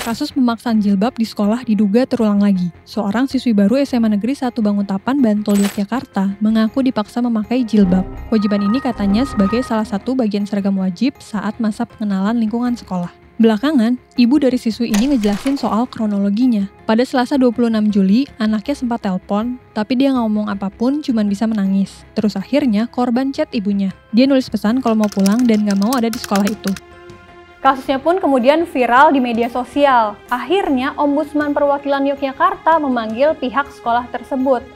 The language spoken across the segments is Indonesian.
Kasus pemaksaan jilbab di sekolah diduga terulang lagi. Seorang siswi baru SMA Negeri 1 Banguntapan, Bantul, Yogyakarta mengaku dipaksa memakai jilbab. Kewajiban ini katanya sebagai salah satu bagian seragam wajib saat masa pengenalan lingkungan sekolah. Belakangan, ibu dari siswi ini ngejelasin soal kronologinya. Pada Selasa 26 Juli, anaknya sempat telepon, tapi dia nggak ngomong apapun, cuman bisa menangis. Terus akhirnya korban chat ibunya. Dia nulis pesan kalau mau pulang dan nggak mau ada di sekolah itu. Kasusnya pun kemudian viral di media sosial. Akhirnya, Ombudsman Perwakilan Yogyakarta memanggil pihak sekolah tersebut.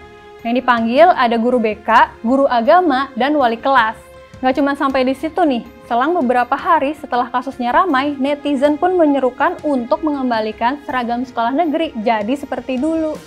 Yang dipanggil ada guru BK, guru agama, dan wali kelas. Nggak cuma sampai di situ nih, selang beberapa hari setelah kasusnya ramai, netizen pun menyerukan untuk mengembalikan seragam sekolah negeri jadi seperti dulu.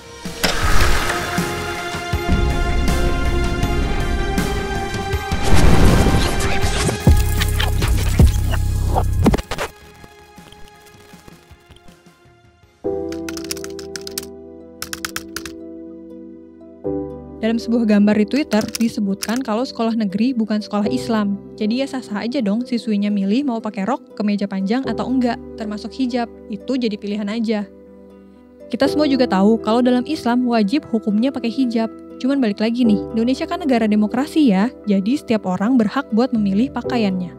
Dalam sebuah gambar di Twitter, disebutkan kalau sekolah negeri bukan sekolah Islam. Jadi ya sah-sah aja dong siswinya milih mau pakai rok, kemeja panjang, atau enggak, termasuk hijab. Itu jadi pilihan aja. Kita semua juga tahu kalau dalam Islam wajib hukumnya pakai hijab. Cuman balik lagi nih, Indonesia kan negara demokrasi ya, jadi setiap orang berhak buat memilih pakaiannya.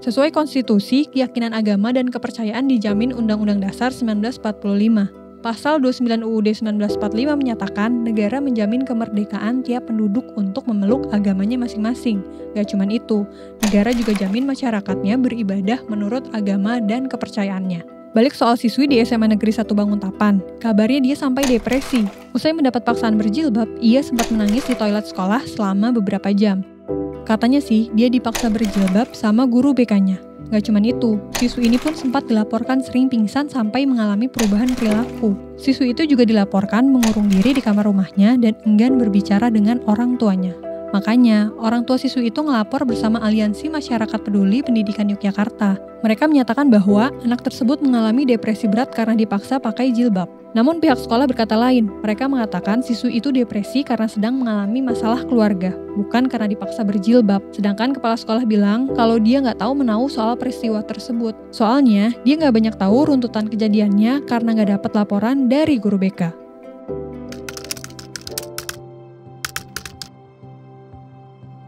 Sesuai konstitusi, keyakinan agama dan kepercayaan dijamin Undang-Undang Dasar 1945. Pasal 29 UUD 1945 menyatakan negara menjamin kemerdekaan tiap penduduk untuk memeluk agamanya masing-masing. Gak cuman itu, negara juga jamin masyarakatnya beribadah menurut agama dan kepercayaannya. Balik soal siswi di SMA Negeri 1 Banguntapan, kabarnya dia sampai depresi. Usai mendapat paksaan berjilbab, ia sempat menangis di toilet sekolah selama beberapa jam. Katanya sih, dia dipaksa berjilbab sama guru BK-nya. Gak cuman itu, siswi ini pun sempat dilaporkan sering pingsan sampai mengalami perubahan perilaku. Siswi itu juga dilaporkan mengurung diri di kamar rumahnya dan enggan berbicara dengan orang tuanya. Makanya, orang tua siswi itu ngelapor bersama Aliansi Masyarakat Peduli Pendidikan Yogyakarta. Mereka menyatakan bahwa anak tersebut mengalami depresi berat karena dipaksa pakai jilbab. Namun pihak sekolah berkata lain, mereka mengatakan siswi itu depresi karena sedang mengalami masalah keluarga, bukan karena dipaksa berjilbab. Sedangkan kepala sekolah bilang kalau dia nggak tahu menahu soal peristiwa tersebut. Soalnya, dia nggak banyak tahu runtutan kejadiannya karena nggak dapat laporan dari guru BK.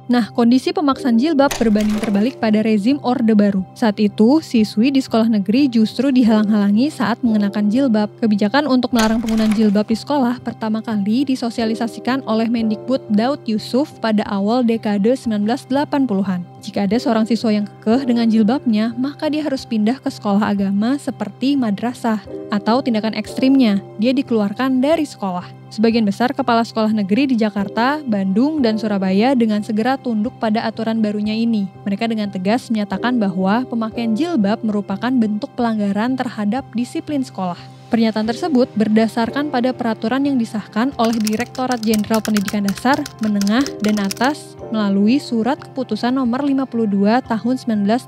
Nah, kondisi pemaksaan jilbab berbanding terbalik pada rezim Orde Baru. Saat itu, siswi di sekolah negeri justru dihalang-halangi saat mengenakan jilbab. Kebijakan untuk melarang penggunaan jilbab di sekolah pertama kali disosialisasikan oleh Mendikbud Daud Yusuf pada awal dekade 1980-an. Jika ada seorang siswa yang kekeh dengan jilbabnya, maka dia harus pindah ke sekolah agama seperti madrasah. Atau tindakan ekstrimnya, dia dikeluarkan dari sekolah. Sebagian besar kepala sekolah negeri di Jakarta, Bandung, dan Surabaya dengan segera tunduk pada aturan barunya ini. Mereka dengan tegas menyatakan bahwa pemakaian jilbab merupakan bentuk pelanggaran terhadap disiplin sekolah. Pernyataan tersebut berdasarkan pada peraturan yang disahkan oleh Direktorat Jenderal Pendidikan Dasar, Menengah, dan Atas melalui Surat Keputusan Nomor 52 Tahun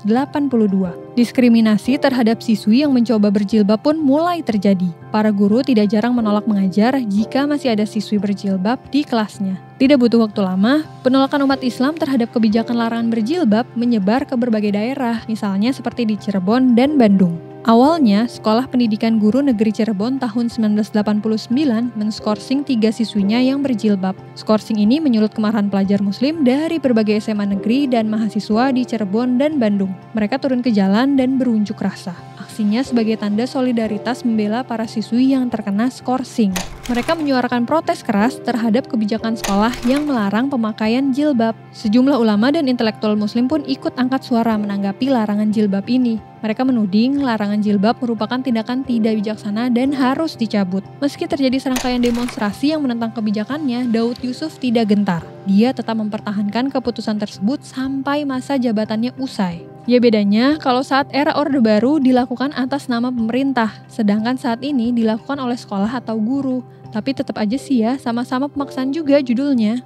1982. Diskriminasi terhadap siswi yang mencoba berjilbab pun mulai terjadi. Para guru tidak jarang menolak mengajar jika masih ada siswi berjilbab di kelasnya. Tidak butuh waktu lama, penolakan umat Islam terhadap kebijakan larangan berjilbab menyebar ke berbagai daerah, misalnya seperti di Cirebon dan Bandung. Awalnya, Sekolah Pendidikan Guru Negeri Cirebon tahun 1989 menskorsing 3 siswinya yang berjilbab. Skorsing ini menyulut kemarahan pelajar muslim dari berbagai SMA negeri dan mahasiswa di Cirebon dan Bandung. Mereka turun ke jalan dan berunjuk rasa. Aksinya sebagai tanda solidaritas membela para siswi yang terkena skorsing. Mereka menyuarakan protes keras terhadap kebijakan sekolah yang melarang pemakaian jilbab. Sejumlah ulama dan intelektual muslim pun ikut angkat suara menanggapi larangan jilbab ini. Mereka menuding larangan jilbab merupakan tindakan tidak bijaksana dan harus dicabut. Meski terjadi serangkaian demonstrasi yang menentang kebijakannya, Daud Yusuf tidak gentar. Dia tetap mempertahankan keputusan tersebut sampai masa jabatannya usai. Ya bedanya, kalau saat era Orde Baru dilakukan atas nama pemerintah, sedangkan saat ini dilakukan oleh sekolah atau guru. Tapi tetap aja sih ya, sama-sama pemaksaan juga judulnya.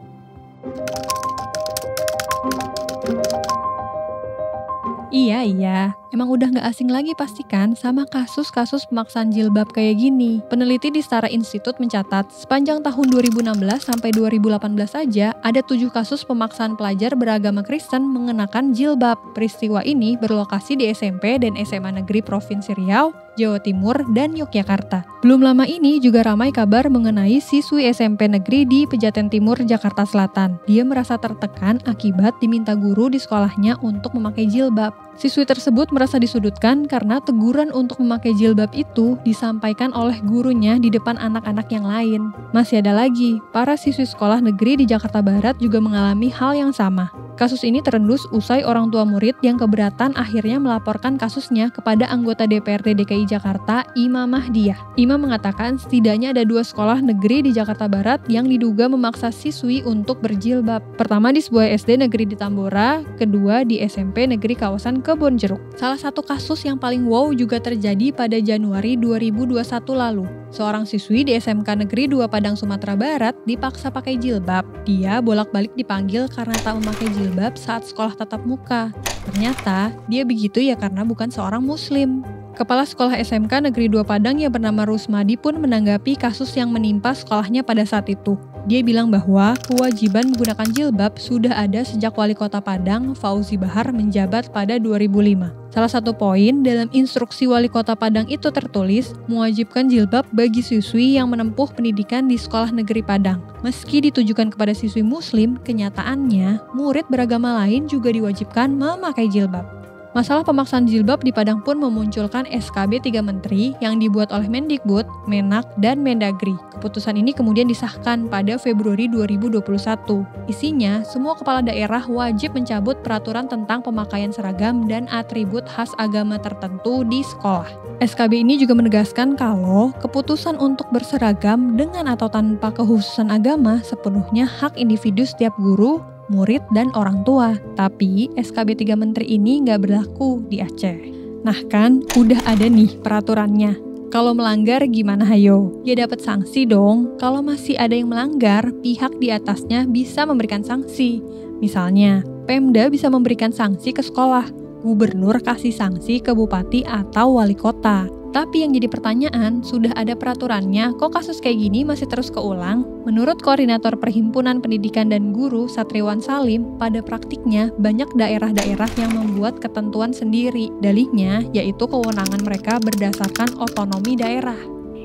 Iya, Emang udah nggak asing lagi pastikan sama kasus-kasus pemaksaan jilbab kayak gini. Peneliti di Setara Institut mencatat, sepanjang tahun 2016 sampai 2018 saja, ada 7 kasus pemaksaan pelajar beragama Kristen mengenakan jilbab. Peristiwa ini berlokasi di SMP dan SMA Negeri Provinsi Riau, Jawa Timur, dan Yogyakarta. Belum lama ini juga ramai kabar mengenai siswi SMP negeri di Pejaten Timur, Jakarta Selatan. Dia merasa tertekan akibat diminta guru di sekolahnya untuk memakai jilbab. Siswi tersebut merasa disudutkan karena teguran untuk memakai jilbab itu disampaikan oleh gurunya di depan anak-anak yang lain. Masih ada lagi, para siswi sekolah negeri di Jakarta Barat juga mengalami hal yang sama. Kasus ini terendus usai orang tua murid yang keberatan akhirnya melaporkan kasusnya kepada anggota DPRD DKI Jakarta, Imam Mahdiyah. Imam mengatakan setidaknya ada 2 sekolah negeri di Jakarta Barat yang diduga memaksa siswi untuk berjilbab. Pertama di sebuah SD negeri di Tambora, kedua di SMP negeri kawasan Kebonjeruk. Salah satu kasus yang paling wow juga terjadi pada Januari 2021 lalu. Seorang siswi di SMK Negeri 2 Padang, Sumatera Barat dipaksa pakai jilbab. Dia bolak-balik dipanggil karena tak memakai jilbab saat sekolah tatap muka. Ternyata, dia begitu ya karena bukan seorang muslim. Kepala Sekolah SMK Negeri 2 Padang yang bernama Rusmadi pun menanggapi kasus yang menimpa sekolahnya pada saat itu. Dia bilang bahwa kewajiban menggunakan jilbab sudah ada sejak Wali Kota Padang, Fauzi Bahar, menjabat pada 2005. Salah satu poin dalam instruksi Wali Kota Padang itu tertulis, mewajibkan jilbab bagi siswi yang menempuh pendidikan di Sekolah Negeri Padang. Meski ditujukan kepada siswi muslim, kenyataannya murid beragama lain juga diwajibkan memakai jilbab. Masalah pemaksaan jilbab di Padang pun memunculkan SKB 3 Menteri yang dibuat oleh Mendikbud, Menak, dan Mendagri. Keputusan ini kemudian disahkan pada Februari 2021. Isinya, semua kepala daerah wajib mencabut peraturan tentang pemakaian seragam dan atribut khas agama tertentu di sekolah. SKB ini juga menegaskan kalau keputusan untuk berseragam dengan atau tanpa kekhususan agama sepenuhnya hak individu setiap guru, murid, dan orang tua. Tapi SKB 3 Menteri ini nggak berlaku di Aceh. Nah kan, udah ada nih peraturannya. Kalau melanggar gimana hayo? Ya dapat sanksi dong. Kalau masih ada yang melanggar, pihak di atasnya bisa memberikan sanksi. Misalnya, Pemda bisa memberikan sanksi ke sekolah. Gubernur kasih sanksi ke bupati atau wali kota. Tapi yang jadi pertanyaan, sudah ada peraturannya, kok kasus kayak gini masih terus keulang? Menurut Koordinator Perhimpunan Pendidikan dan Guru Satriwan Salim, pada praktiknya banyak daerah-daerah yang membuat ketentuan sendiri. Dalihnya, yaitu kewenangan mereka berdasarkan otonomi daerah.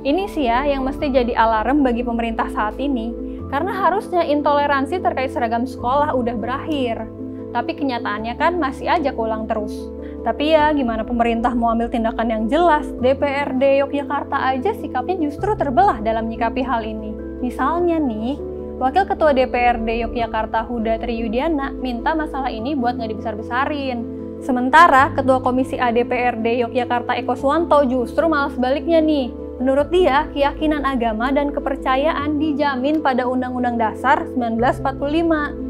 Ini sih ya yang mesti jadi alarm bagi pemerintah saat ini, karena harusnya intoleransi terkait seragam sekolah udah berakhir. Tapi kenyataannya kan masih aja keulang terus. Tapi ya gimana pemerintah mau ambil tindakan yang jelas, DPRD Yogyakarta aja sikapnya justru terbelah dalam menyikapi hal ini. Misalnya nih, Wakil Ketua DPRD Yogyakarta Huda Triyudiana minta masalah ini buat nggak dibesar-besarin. Sementara Ketua Komisi A DPRD Yogyakarta Eko Suwanto justru malah sebaliknya nih. Menurut dia, keyakinan agama dan kepercayaan dijamin pada Undang-Undang Dasar 1945.